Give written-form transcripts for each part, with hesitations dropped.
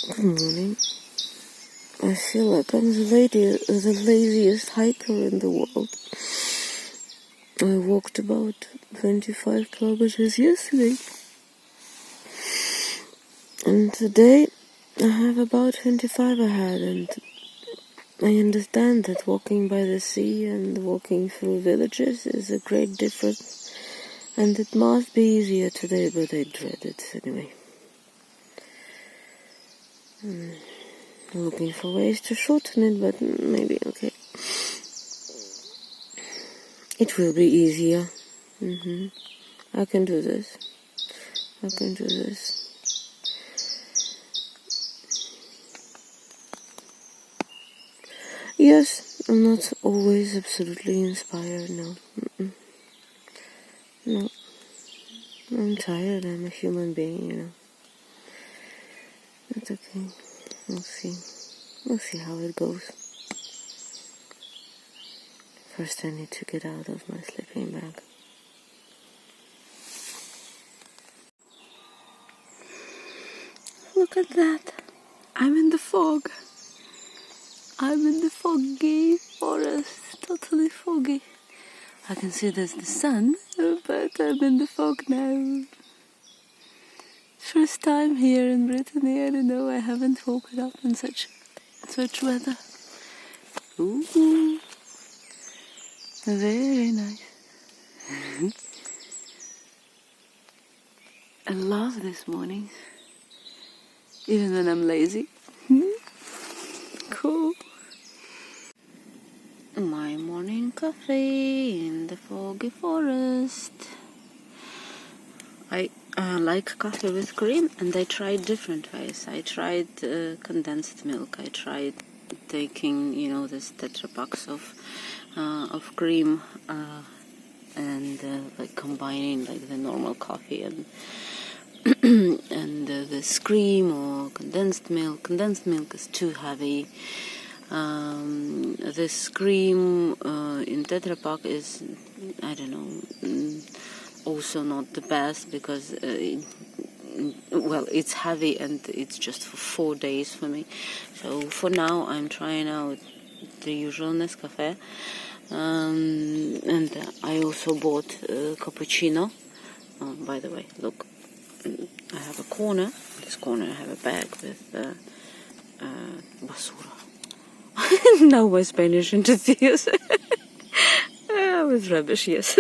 Good morning. I feel like I'm the laziest hiker in the world. I walked about 25 kilometers yesterday. And today I have about 25 ahead, and I understand that walking by the sea and walking through villages is a great difference, and it must be easier today, but I dread it anyway. Looking for ways to shorten it, but maybe okay. It will be easier. I can do this. Yes, I'm not always absolutely inspired, no. No. I'm tired, I'm a human being, It's okay. We'll see how it goes. First I need to get out of my sleeping bag. Look at that. I'm in the fog. I'm in the foggy forest. Totally foggy. I can see there's the sun, but I'm in the fog now. First time here in Brittany. I don't know, I haven't woken up in such weather. Ooh, very nice. I love this morning, even when I'm lazy. Cool. My morning coffee in the foggy forest. I like coffee with cream, and I tried different ways. I tried condensed milk. I tried taking, this Tetra packs of cream and like combining like the normal coffee and and this cream or condensed milk. Condensed milk is too heavy. This cream in Tetra Pak is, I don't know, also not the best because it's heavy and it's just for 4 days for me. So for now I'm trying out the usual Nescafe, and I also bought cappuccino. By the way, look, I have a corner. In this corner I have a bag with basura. Now my Spanish interferes. With rubbish, yes.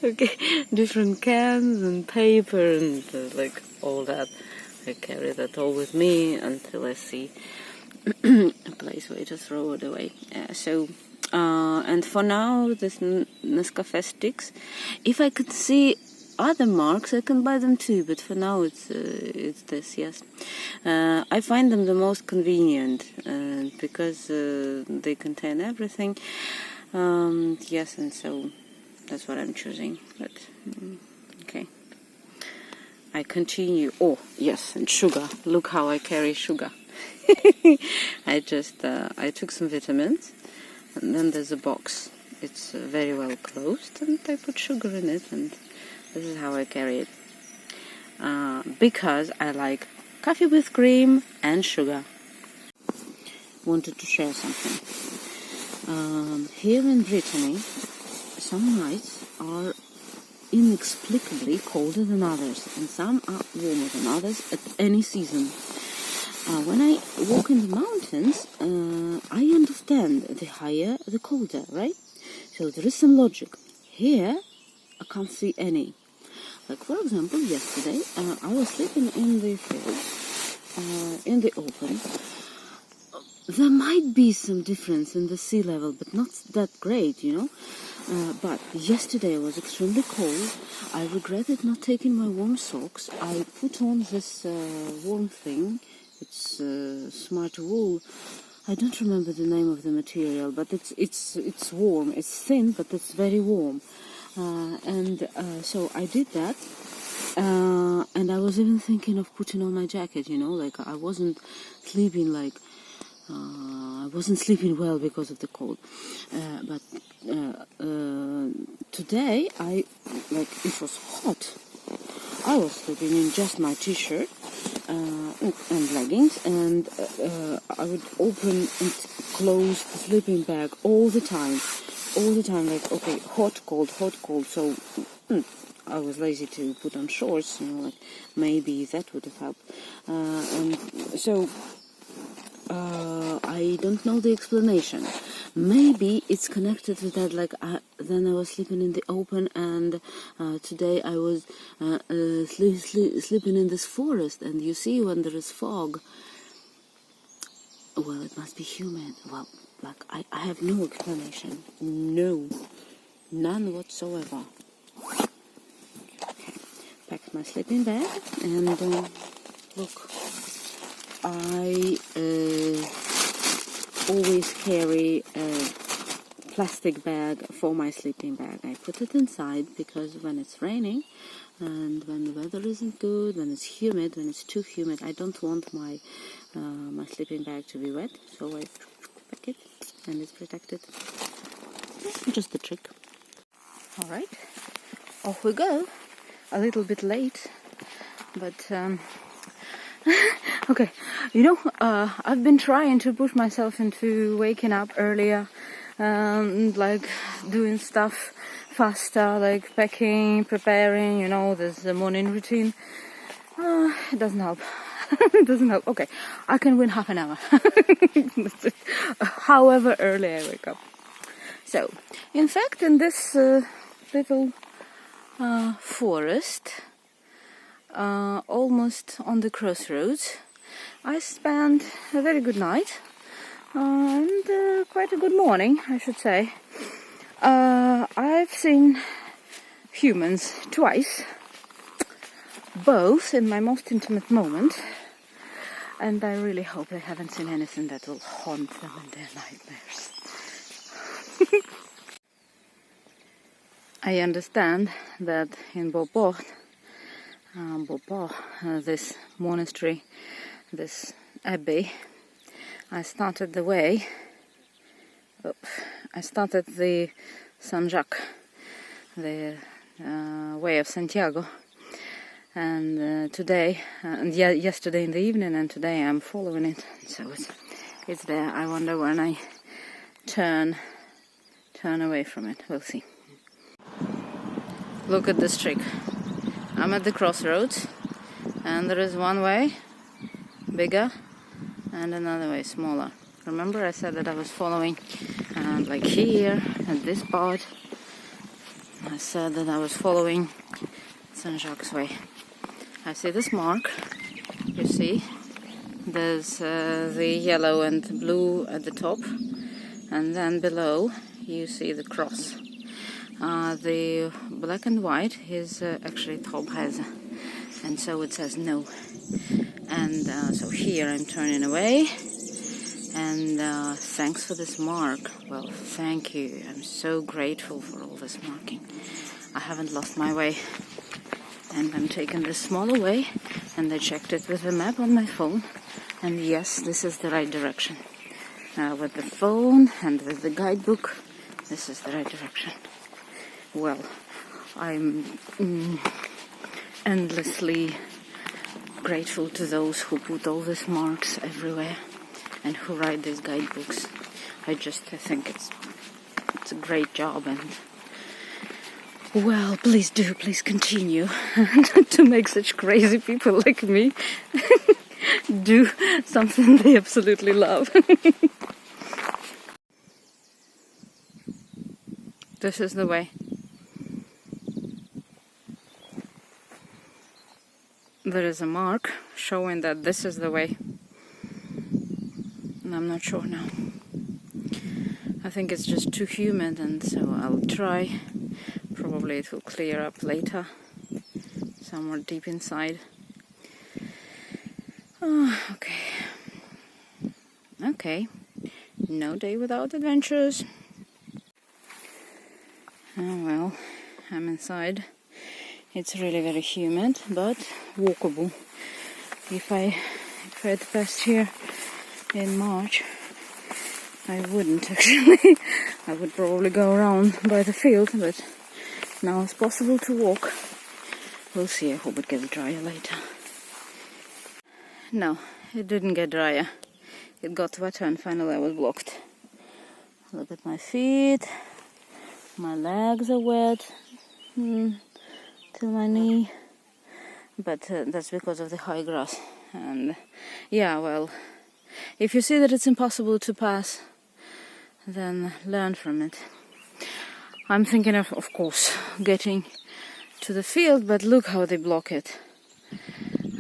Okay, different cans and paper and like all that. I carry that all with me until I see a place where to throw it away. And for now, this Nescafe sticks. If I could see other marks, I can buy them too. But for now, it's this. Yes, I find them the most convenient because they contain everything. Yes, and so that's what I'm choosing. But okay, I continue. Oh yes, and sugar. Look how I carry sugar. I took some vitamins, and then there's a box. It's very well closed, and I put sugar in it, and this is how I carry it. Because I like coffee with cream and sugar. Wanted to share something. Here in Brittany, some nights are inexplicably colder than others, and some are warmer than others at any season. When I walk in the mountains, I understand the higher, the colder, right? So there is some logic. Here, I can't see any. Like, for example, yesterday, I was sleeping in the field, in the open. There might be some difference in the sea level, but not that great, But yesterday was extremely cold. I regretted not taking my warm socks. I put on this warm thing. It's smart wool. I don't remember the name of the material, but it's warm. It's thin, but it's very warm. So I did that. And I was even thinking of putting on my jacket, like I wasn't sleeping I wasn't sleeping well because of the cold. But today, it was hot. I was sleeping in just my t-shirt and leggings, and I would open and close the sleeping bag all the time, like, okay, hot, cold, so I was lazy to put on shorts, like maybe that would have helped, and so I don't know the explanation. Maybe it's connected with that, like then I was sleeping in the open, and today I was sleeping in this forest, and you see when there is fog, well, it must be humid. Well, like I have no explanation, none whatsoever. Okay, packed my sleeping bag, and look, I always carry a plastic bag for my sleeping bag. I put it inside because when it's raining and when the weather isn't good, when it's humid, when it's too humid, I don't want my my sleeping bag to be wet, so I pack it and it's protected. Just a trick. Alright, off we go. A little bit late, but okay, I've been trying to push myself into waking up earlier, like doing stuff faster, like packing, preparing, there's the morning routine. It doesn't help. It doesn't help. Okay, I can win half an hour. However early I wake up. So, in fact, in this little forest, almost on the crossroads, I spent a very good night and quite a good morning, I should say. I've seen humans twice, both in my most intimate moment, and I really hope they haven't seen anything that will haunt them in their nightmares. I understand that in Beauport, this monastery, this abbey, I started the Saint-Jacques, the way of Santiago, and yesterday in the evening, and today I'm following it, so it's there. I wonder when I turn away from it. We'll see. Look at this trick. I'm at the crossroads, and there is one way bigger and another way smaller. Remember I said that I was following like here at this part. I said that I was following Saint-Jacques way. I see this mark, you see, there's the yellow and blue at the top, and then below you see the cross. The black and white is actually Tro Breiz, and so it says no. And so here I'm turning away, and thanks for this mark. Well, thank you. I'm so grateful for all this marking. I haven't lost my way, and I'm taking the smaller way, and I checked it with the map on my phone, and yes, this is the right direction. With the phone and with the guidebook, this is the right direction. Well, I'm endlessly grateful to those who put all these marks everywhere and who write these guidebooks. I think it's a great job, and well, please continue to make such crazy people like me do something they absolutely love. This is the way. There is a mark showing that this is the way. And I'm not sure now. I think it's just too humid, and so I'll try. Probably it will clear up later, somewhere deep inside. Okay. No day without adventures. Oh well, I'm inside. It's really very humid, but walkable. If I had passed here in March, I wouldn't actually. I would probably go around by the field, but now it's possible to walk. We'll see. I hope it gets drier later. No, it didn't get drier. It got wetter and finally I was blocked. Look at my feet. My legs are wet till my knee. But that's because of the high grass. And yeah, well, if you see that it's impossible to pass, then learn from it. I'm thinking of course, getting to the field, but look how they block it.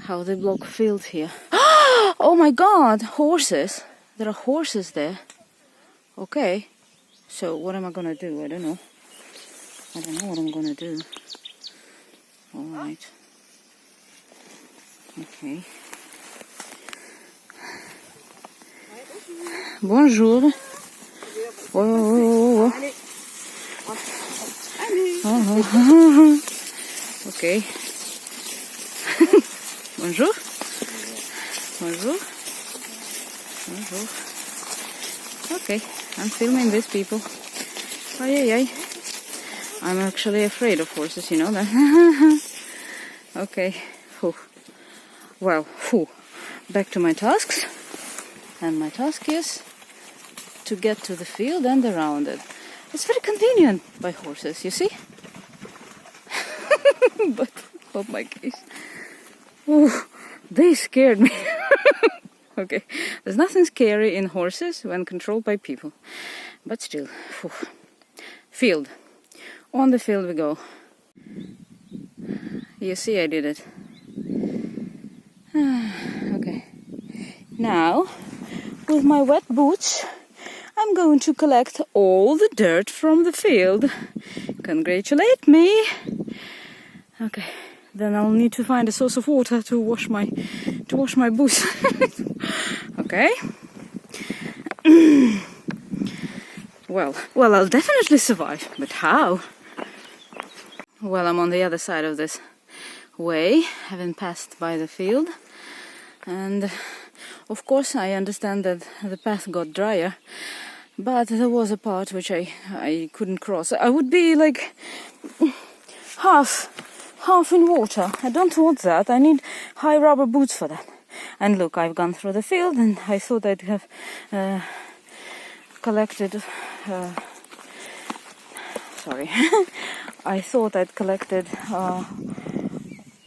How they block field here. Oh my god, horses. There are horses there. Okay, so what am I gonna do? I don't know. I don't know what I'm gonna do. Alright. Okay. Bonjour. Whoa. Oh. Okay. Bonjour. Bonjour. Bonjour. Okay, I'm filming these people. Ay. I'm actually afraid of horses, you know that. Okay. Whew. Well, back to my tasks. And my task is to get to the field and around it. It's very convenient by horses, you see? But, oh my gosh. Ooh, they scared me. Okay, there's nothing scary in horses when controlled by people. But still, field. On the field we go. You see I did it. Okay. Now, with my wet boots, I'm going to collect all the dirt from the field. Congratulate me! Okay, then I'll need to find a source of water to wash my boots. Okay. Well, I'll definitely survive, but how? Well, I'm on the other side of this way, having passed by the field, and of course I understand that the path got drier, but there was a part which I couldn't cross. I would be like half in water. I don't want that. I need high rubber boots for that. And look, I've gone through the field, and I thought I'd have collected. Sorry, I thought I'd collected.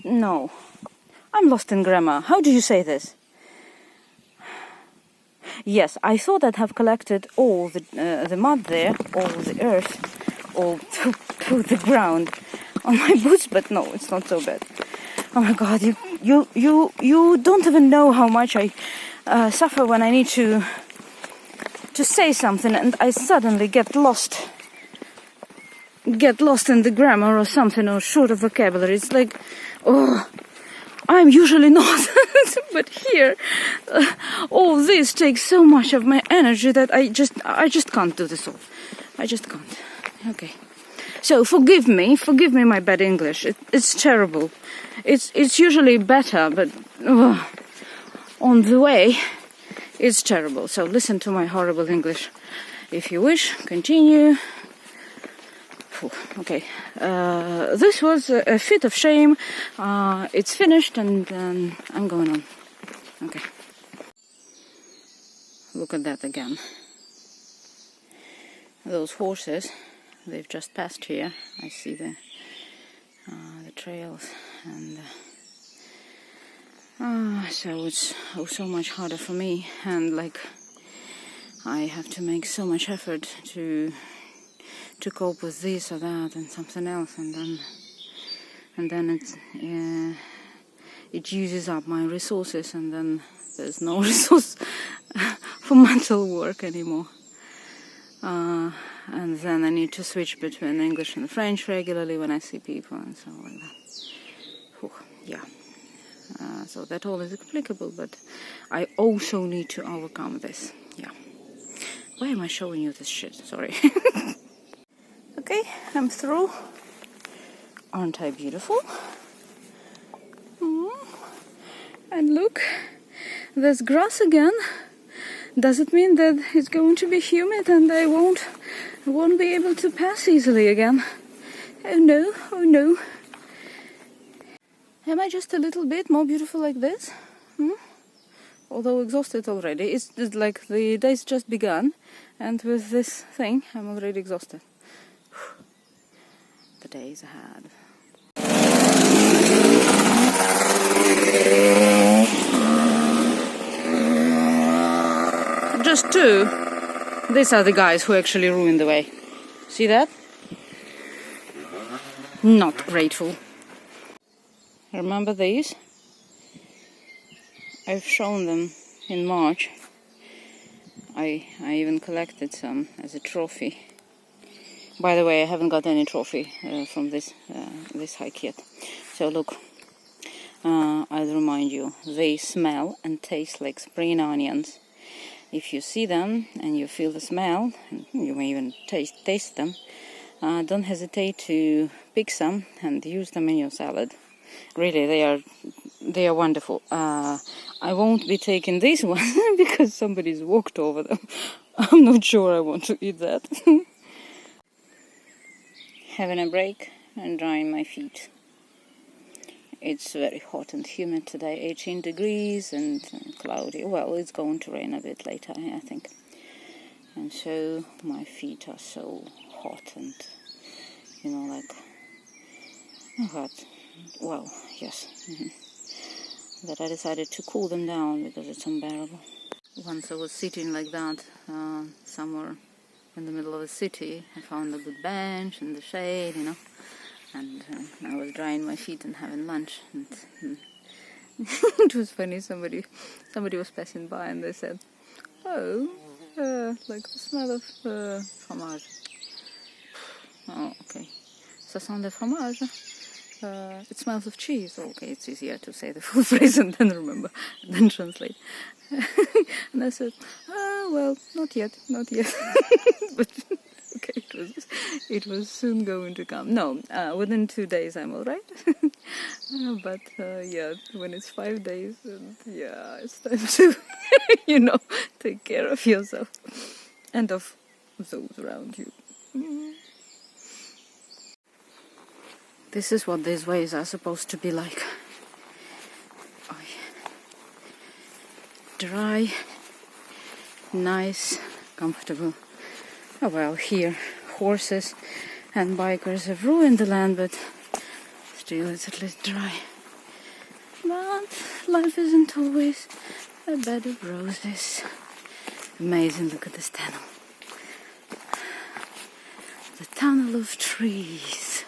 No, I'm lost in grammar. How do you say this? Yes, I thought I'd have collected all the mud there, all the earth, all to the ground on my boots, but no, it's not so bad. Oh my God, you don't even know how much I suffer when I need to say something and I suddenly get lost in the grammar or something, or short of vocabulary. It's like, oh, I'm usually not, but here, all this takes so much of my energy that I just can't do this all. I just can't. Okay. So forgive me my bad English. It's terrible. It's usually better, but on the way, it's terrible. So listen to my horrible English. If you wish, continue. Okay, this was a fit of shame. It's finished, and I'm going on. Okay. Look at that again. Those horses, they've just passed here. I see the trails, and so it's so much harder for me, and like I have to make so much effort to cope with this or that and something else, and then it uses up my resources, and then there's no resource for mental work anymore. And then I need to switch between English and French regularly when I see people and so like that. Yeah. So that all is applicable, but I also need to overcome this. Yeah. Why am I showing you this shit? Sorry. Okay, I'm through. Aren't I beautiful? And look, there's grass again. Does it mean that it's going to be humid and I won't be able to pass easily again? Oh no. Am I just a little bit more beautiful like this? although exhausted already. It's just like the day's just begun, and with this thing, I'm already exhausted. The days ahead. Just two. These are the guys who actually ruined the way. See that? Not grateful. Remember these? I've shown them in March. I even collected some as a trophy. By the way, I haven't got any trophy from this hike yet. So look, I'll remind you, they smell and taste like spring onions. If you see them and you feel the smell, you may even taste them, don't hesitate to pick some and use them in your salad. Really, they are wonderful. I won't be taking this one because somebody's walked over them. I'm not sure I want to eat that. Having a break and drying my feet. It's very hot and humid today, 18 degrees and cloudy. Well, it's going to rain a bit later, I think. And so my feet are so hot and, like, hot. Well, yes. That I decided to cool them down because it's unbearable. Once I was sitting like that somewhere in the middle of the city, I found a good bench in the shade, and I was drying my feet and having lunch. And it was funny. Somebody was passing by and they said, "Oh, like the smell of fromage." Oh, okay. Ça sent le fromage. It smells of cheese. Okay, it's easier to say the full phrase and then remember, and then translate. And I said, well, not yet. But okay, it was soon going to come. No, within 2 days I'm all right. But yeah, when it's 5 days, yeah, it's time to, take care of yourself and of those around you. This is what these ways are supposed to be like. Oh, yeah. Dry, nice, comfortable. Oh well, here horses and bikers have ruined the land, but still it's at least dry. But life isn't always a bed of roses. Amazing, look at this tunnel. The tunnel of trees.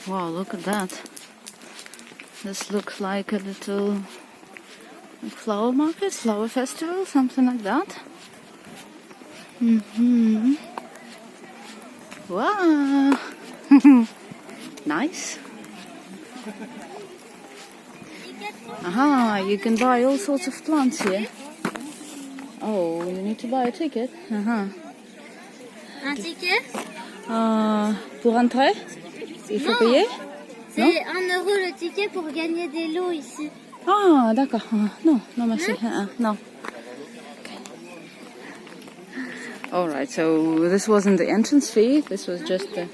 Wow, look at that. This looks like a little flower market, flower festival, something like that. Wow. Nice. Aha, you can buy all sorts of plants here. Oh, you need to buy a ticket. Un ticket? Pour entrer? Il faut payer? C'est 1 euro le ticket pour gagner des lots ici. Ah, d'accord. Non, merci. No. Okay. All right. So this wasn't the entrance fee. This was just a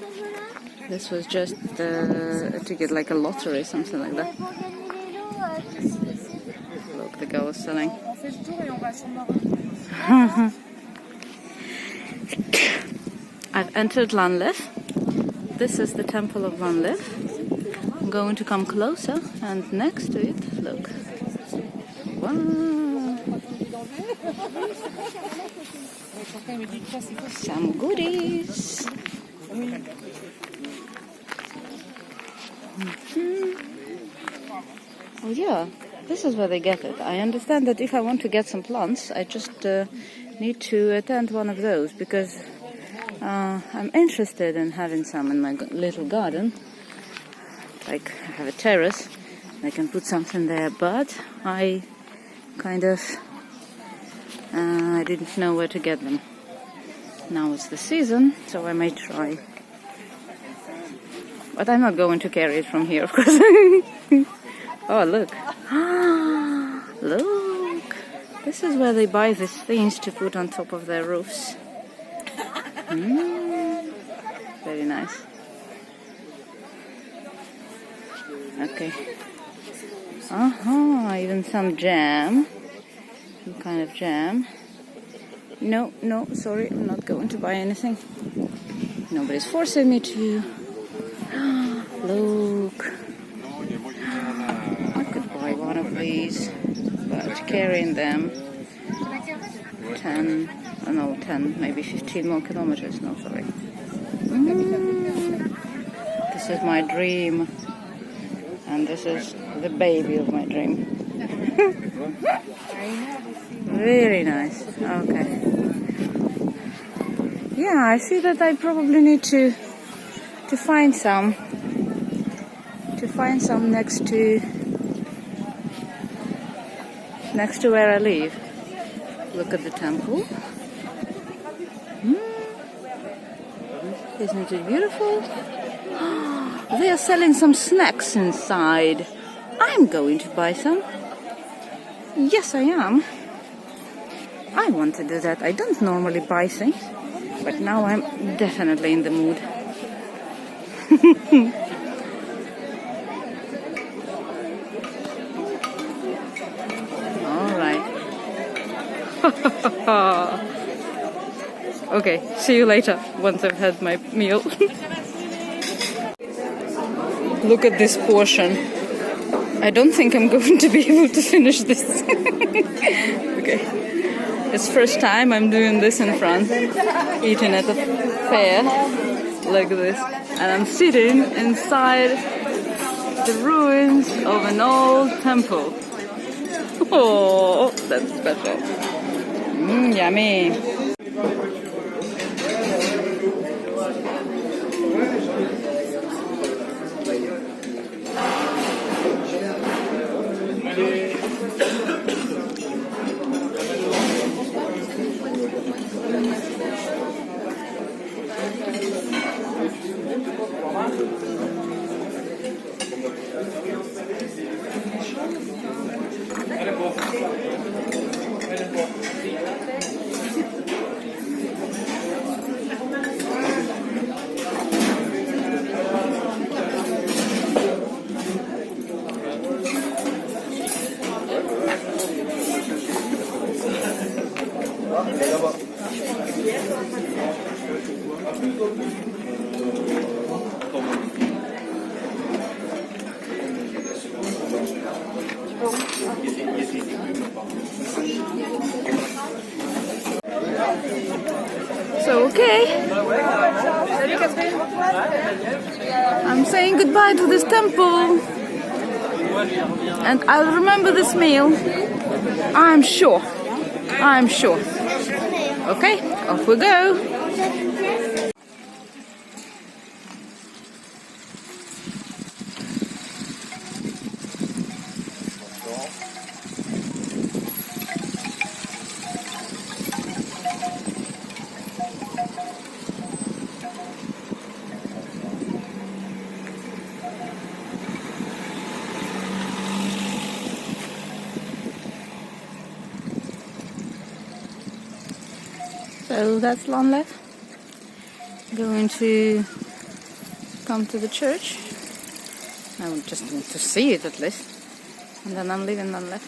ticket, like a lottery, something like that. Look, the girl is selling. I've entered Lanleff. This is the Temple of Lanleff. I'm going to come closer, and next to it, look. Wow. Some goodies. Oh yeah, this is where they get it. I understand that if I want to get some plants, I just need to attend one of those, because I'm interested in having some in my little garden. Like, I have a terrace, I can put something there, but I kind of I didn't know where to get them. Now it's the season, so I may try. But I'm not going to carry it from here, of course. Oh, look. Look. This is where they buy these things to put on top of their roofs. Very nice. Okay. Even some jam. Some kind of jam. No, sorry, I'm not going to buy anything. Nobody's forcing me to. Look. I could buy one of these, but carrying them 10, maybe 15 more kilometers. No, sorry. This is my dream. And this is the baby of my dream. Very nice. Okay. Yeah, I see that I probably need to find some. To find some next to where I live. Look at the temple. Isn't it beautiful? They are selling some snacks inside. I'm going to buy some. Yes, I am. I want to do that. I don't normally buy things, but now I'm definitely in the mood. All right. Okay, see you later once I've had my meal. Look at this portion. I don't think I'm going to be able to finish this. Okay. It's first time I'm doing this in France, eating at a fair like this. And I'm sitting inside the ruins of an old temple. Oh, that's special. Yummy. So, okay, I'm saying goodbye to this temple, and I'll remember this meal, I'm sure. Okay, off we go. So that's Lanleff. Going to come to the church. I would just want to see it at least. And then I'm leaving Lanleff.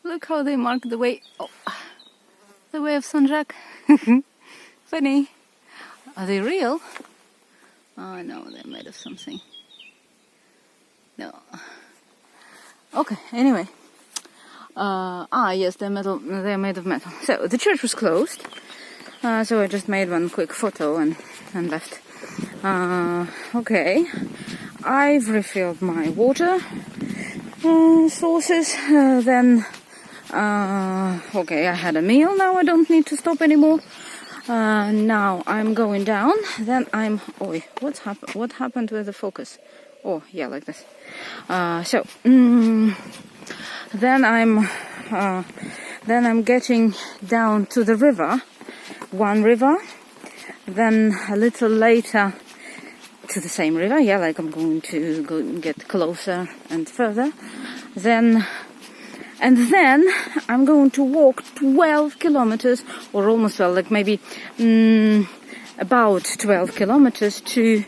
Look how they mark the way. Oh, the way of Saint-Jacques. Funny. Are they real? Oh no, they're made of something. No. Okay, anyway. Yes, they're metal. They're made of metal. So the church was closed. So I just made one quick photo and left. Okay. I've refilled my water sources. Then Okay, I had a meal, now I don't need to stop anymore. Now I'm going down, then I'm... Oh, what happened with the focus? Oh, yeah, like this. Then I'm getting down to the river, one river, then a little later to the same river, yeah, like I'm going to go get closer and further. Then I'm going to walk 12 kilometers, or almost 12, like maybe about 12 kilometers to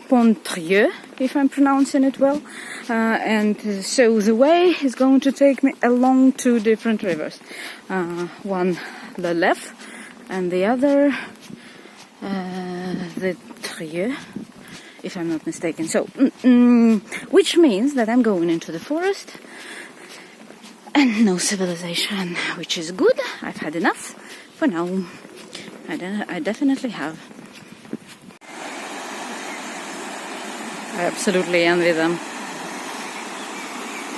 Pontrieux, if I'm pronouncing it well. And so the way is going to take me along two different rivers. One, the Leff, and the other, the Trieux, if I'm not mistaken. So, which means that I'm going into the forest and no civilization, which is good. I've had enough for now. I definitely have. I absolutely envy them,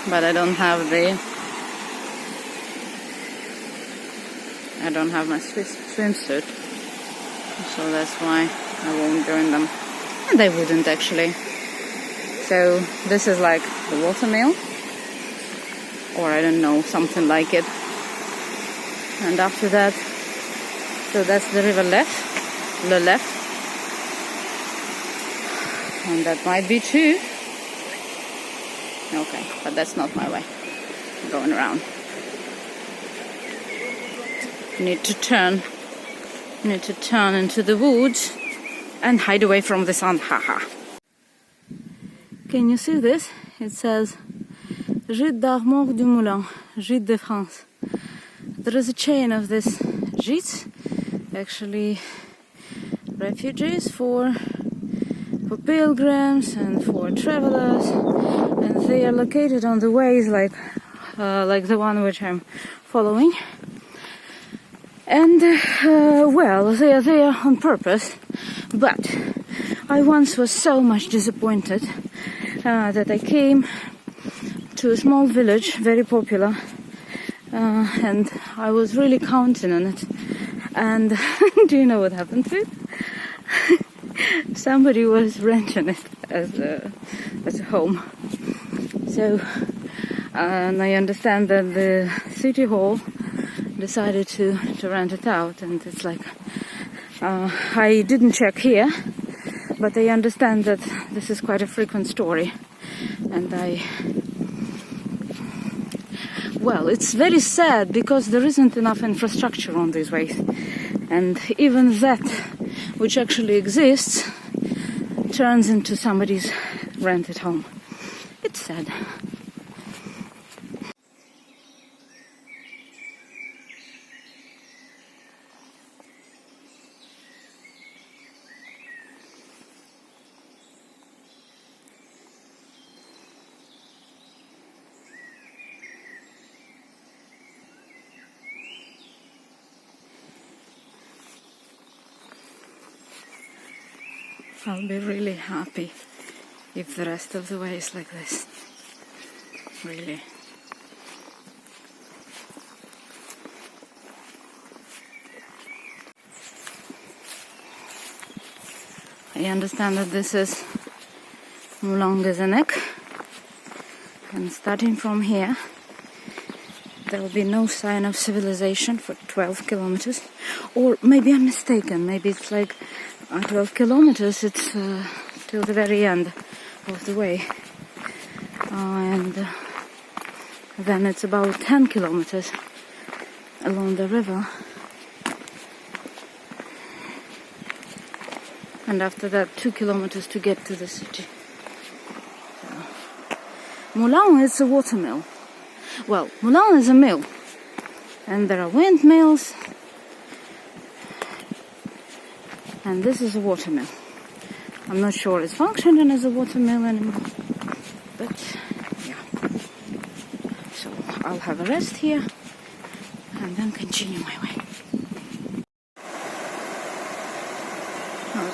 but I don't have my swimsuit, so that's why I won't join them. And I wouldn't actually. So this is like the watermill, or I don't know, something like it. And after that, so that's the river Leff. And that might be too. Okay, but that's not my way. I'm going around. Need to turn into the woods and hide away from the sun. Haha. Can you see this? It says Gîte d'Armor du Moulin, Gîte de France. There is a chain of this gîtes, actually refuges for pilgrims and for travelers, and they are located on the ways like the one which I'm following. And well, they are there on purpose, but I once was so much disappointed that I came to a small village, very popular, and I was really counting on it. And do you know what happened to it? Somebody was renting it as a home. So, and I understand that the city hall decided to rent it out, and it's like, I didn't check here, but I understand that this is quite a frequent story, and well, it's very sad because there isn't enough infrastructure on these ways, and even that which actually exists turns into somebody's rented home. It's sad. I'll be really happy if the rest of the way is like this. Really. I understand that this is Moulin des Anecs, and starting from here there will be no sign of civilization for 12 kilometers. Or maybe I'm mistaken, maybe it's like 12 kilometers, it's till the very end of the way, and then it's about 10 kilometers along the river, and after that 2 kilometers to get to the city. Moulin is a watermill. Well, Moulin is a mill, and there are windmills, and this is a watermill. I'm not sure it's functioning as a watermill anymore, but yeah. So I'll have a rest here and then continue my way.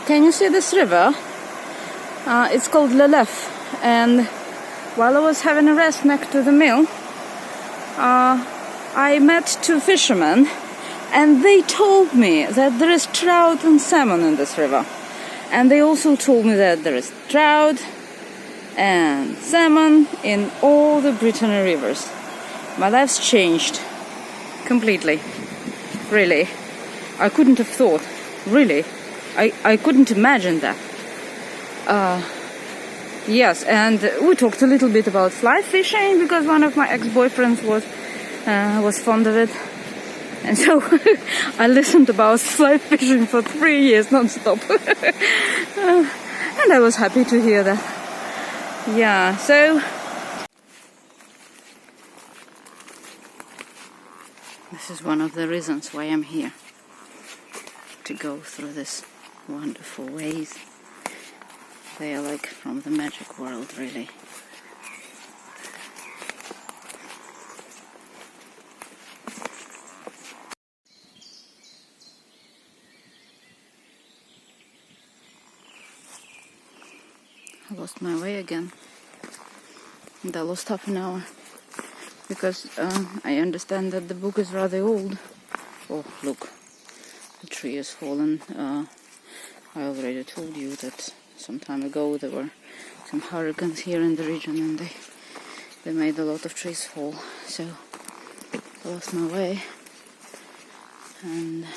Can you see this river? It's called Leff, and while I was having a rest next to the mill, I met two fishermen, and they told me that there is trout and salmon in this river. And they also told me that there is trout and salmon in all the Brittany rivers. My life's changed completely. Really. I couldn't have thought. Really. I couldn't imagine that. Yes, and we talked a little bit about fly fishing because one of my ex-boyfriends was fond of it. And so I listened about fly fishing for 3 years non-stop. And I was happy to hear that. Yeah, so this is one of the reasons why I'm here. To go through this wonderful ways. They are like from the magic world, really. I lost my way again. And I lost half an hour. Because I understand that the book is rather old. Oh, look. The tree has fallen. I already told you that some time ago there were some hurricanes here in the region and they made a lot of trees fall. So I lost my way. And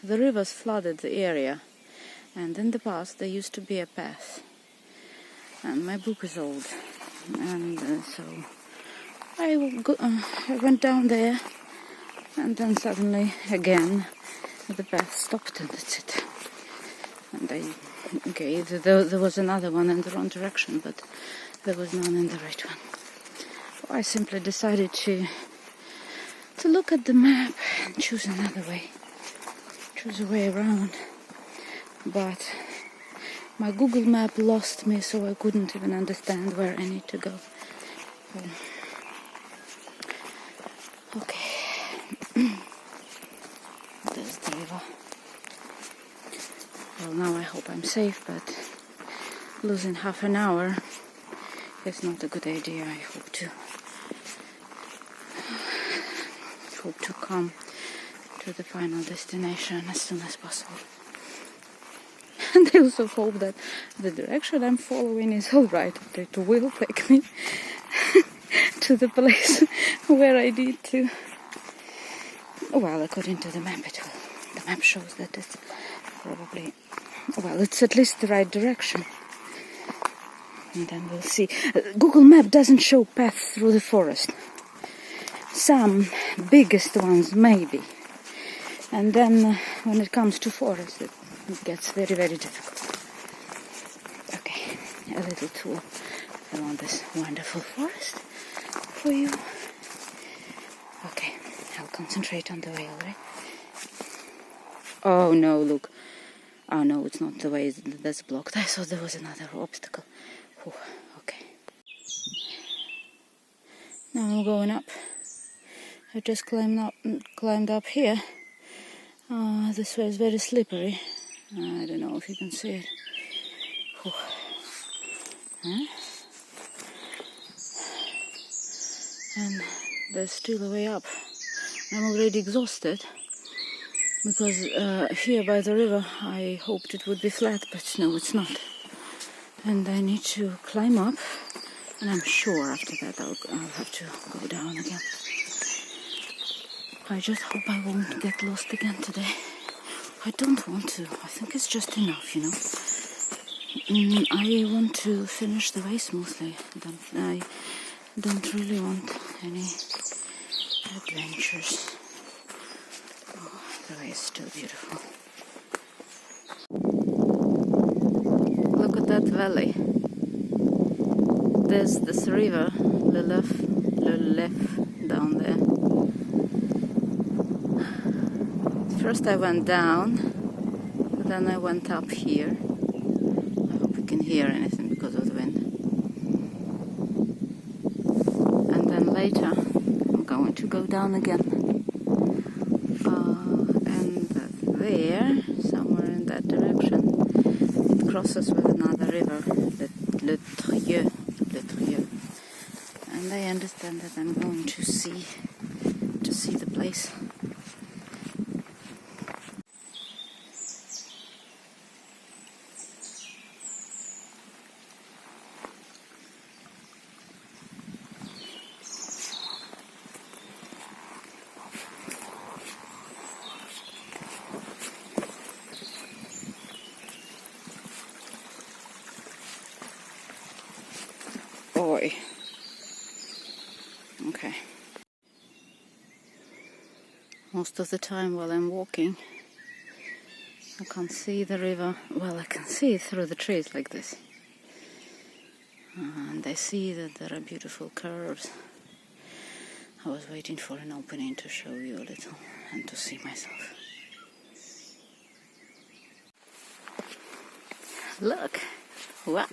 the rivers flooded the area. And in the past there used to be a path. And my book is old. And so I went down there. And then suddenly, again, the path stopped and that's it. And there was another one in the wrong direction, but there was none in the right one. So I simply decided to look at the map and choose another way. Choose a way around. But my Google map lost me, so I couldn't even understand where I need to go. Okay. There's the river. Well, now I hope I'm safe, but losing half an hour is not a good idea. I hope to come to the final destination as soon as possible. And I also hope that the direction I'm following is alright. It will take me to the place where I need to. Well, according to the map, it will. The map shows that it's probably, well, it's at least the right direction. And then we'll see. Google Map doesn't show paths through the forest. Some biggest ones, maybe. And then when it comes to forest, it gets very, very difficult. Okay, a little tour around this wonderful forest for you. Okay, I'll concentrate on the way, alright? Oh no, look. Oh no, it's not the way that's blocked. I thought there was another obstacle. Whew, okay. Now I'm going up. I just climbed up here. This way is very slippery. I don't know if you can see it. Whew. Huh? And there's still a way up. I'm already exhausted because here by the river I hoped it would be flat, but no, it's not. And I need to climb up, and I'm sure after that I'll have to go down again. I just hope I won't get lost again today. I don't want to. I think it's just enough, you know. I want to finish the way smoothly. I don't really want any adventures. Oh, the way is still beautiful. Look at that valley. There's this river, Leff, down there. First I went down, then I went up here. I hope you can hear anything because of the wind. And then later I'm going to go down again. And there, somewhere in that direction, it crosses with another river that then that I'm going to see the place. Boy. Okay. Most of the time while I'm walking, I can't see the river. Well, I can see it through the trees like this. And I see that there are beautiful curves. I was waiting for an opening to show you a little and to see myself. Look! Wow!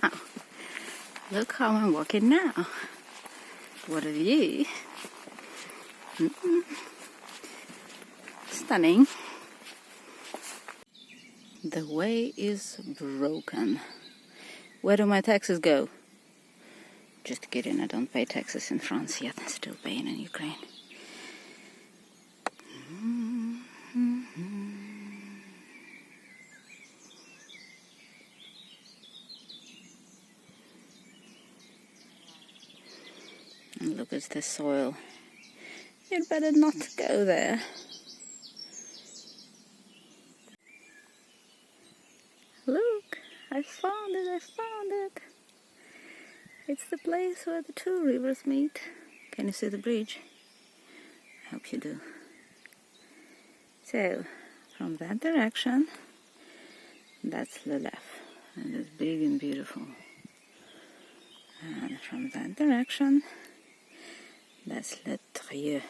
Look how I'm walking now. What a view! Stunning. The way is broken. Where do my taxes go? Just kidding, I don't pay taxes in France yet. I'm still paying in Ukraine. And look at the soil. You'd better not go there. Look, I found it. It's the place where the two rivers meet. Can you see the bridge? I hope you do. So, from that direction, that's Leff, and it's big and beautiful. And from that direction, that's Trieux,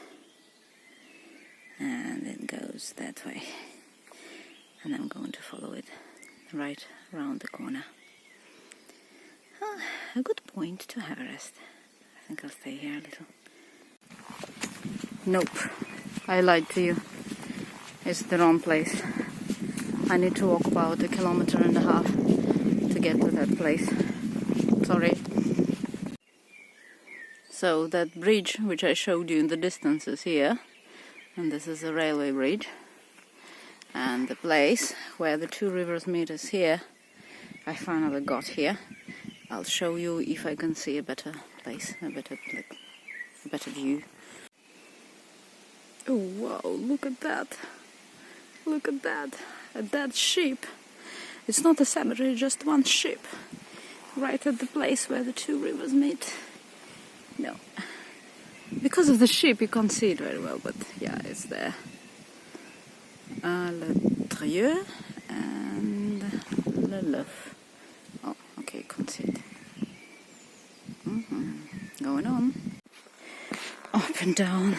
and it goes that way. And I'm going to follow it right around the corner. A good point to have a rest. I think I'll stay here a little. Nope, I lied to you. It's the wrong place. I need to walk about 1.5 kilometers to get to that place. Sorry. So that bridge which I showed you in the distance is here, and this is a railway bridge. And the place where the two rivers meet is here. I finally got here. I'll show you if I can see a better place, a better view. Oh wow, look at that. Look at that. That ship. It's not a cemetery, just one ship. Right at the place where the two rivers meet. No. Because of the ship you can't see it very well, but yeah, it's there. Trieux and Leff. Oh, okay, can't see it. Going on. Up and down,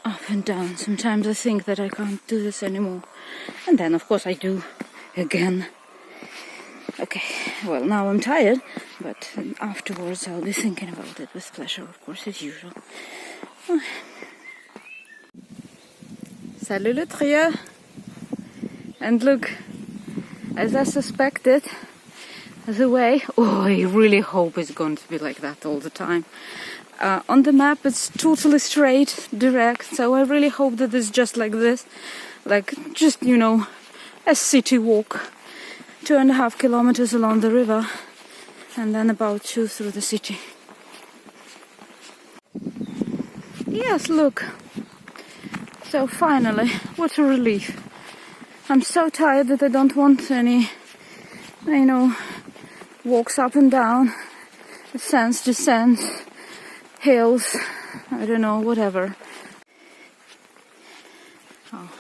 up and down. Sometimes I think that I can't do this anymore. And then, of course, I do again. Okay, well, now I'm tired, but afterwards I'll be thinking about it with pleasure, of course, as usual. Salut le Trieux! And look, as I suspected, the way, I really hope it's going to be like that all the time. On the map it's totally straight, direct, so I really hope that it's just like this. Like, just, a city walk. 2.5 kilometers along the river, and then about 2 through the city. Yes, look. So finally, what a relief. I'm so tired that I don't want any, walks up and down, ascents, descents, hills, I don't know, whatever. Oh.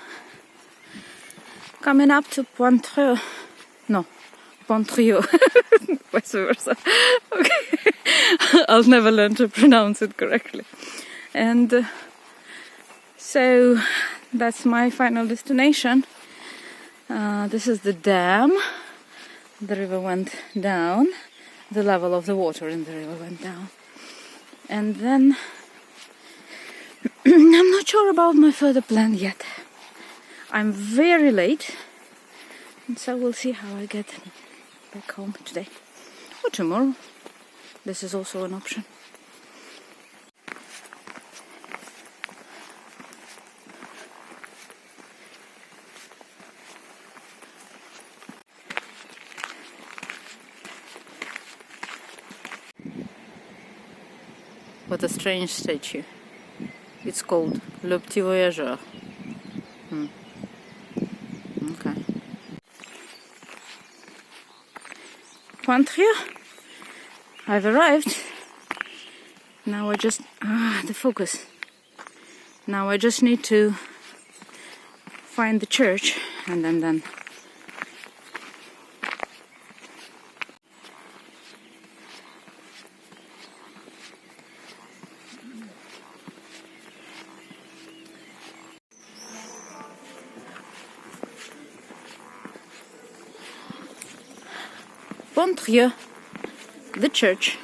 Coming up to Pontrieux. No, Pontrieux. Vice versa. Okay. I'll never learn to pronounce it correctly. And so that's my final destination. This is the dam. The river went down. The level of the water in the river went down. And then I'm not sure about my further plan yet. I'm very late. And so we'll see how I get back home today. Or tomorrow. This is also an option. What a strange statue. It's called Le Petit Voyageur. Okay. Pontrieux. I've arrived. Now I just... the focus. Now I just need to find the church and then Pontrieux, the church,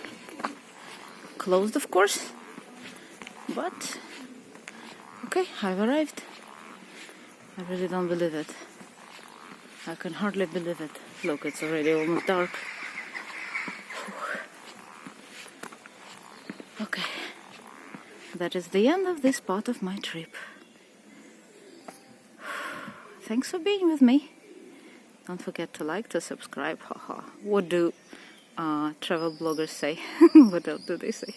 closed of course, but okay, I've arrived. I really don't believe it. I can hardly believe it. Look, it's already almost dark. Okay, that is the end of this part of my trip. Thanks for being with me. Don't forget to like, to subscribe. Haha. What do travel bloggers say? What else do they say?